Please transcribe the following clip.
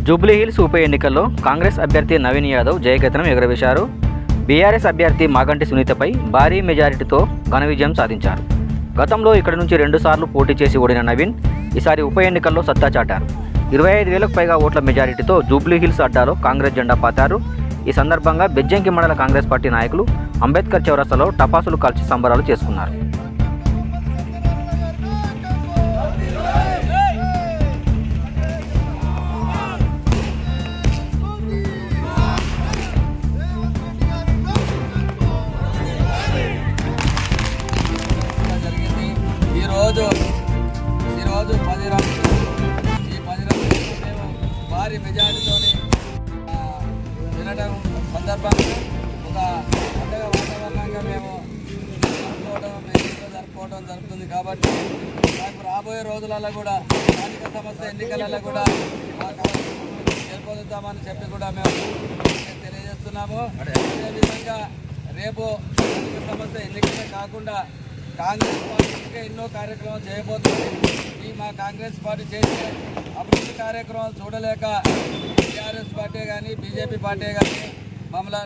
జూబ్లీహిల్స్ ఉప ఎన్నికల్లో కాంగ్రెస్ అభ్యర్థి నవీన్ యాదవ్ జయకేతనం ఎగురవేశారు. బీఆర్ఎస్ అభ్యర్థి మాగంటి సునీతపై భారీ మెజారిటీతో ఘన విజయం సాధించారు. గతంలో ఇక్కడ నుంచి 2 సార్లు పోటీ చేసి ఓడిన నవీన్ ఈసారి ఉప ఎన్నికల్లో సత్తా చాటారు. 25,000కు పైగా ఓట్ల మెజారిటీతో జూబ్లీహిల్స్ అడ్డాలో కాంగ్రెస్ జెండా పాతారు. ఈ సందర్భంగా బెజ్జంకి మండల కాంగ్రెస్ పార్టీ నాయకులు అంబేద్కర్ చౌరస్తాలో టపాసులు కాల్చి సంబరాలు చేసుకున్నారు. ఈరోజు 10 రోజులు మేము భారీ మెజారిటీతో వినడం సందర్భంగా ఒక పండుగ వాతావరణంగా మేము జరుపుకోవడం జరుగుతుంది. కాబట్టి మాకు రాబోయే రోజులలో కూడా స్థానిక సంస్థ ఎన్నికలలో కూడా గెలుపొందుతామని చెప్పి కూడా మేము తెలియజేస్తున్నాము. అదేవిధంగా రేపు స్థానిక సంస్థ ఎన్నికలే కాకుండా కాంగ్రెస్ పార్టీ ఇంకా ఎన్నో కార్యక్రమాలు చేయబోతుంది. ఈ మా కాంగ్రెస్ పార్టీ చేసే అభివృద్ధి కార్యక్రమాలు చూడలేక టీఆర్ఎస్ పార్టీ కానీ బీజేపీ పార్టీ కానీ మమ్మల్ని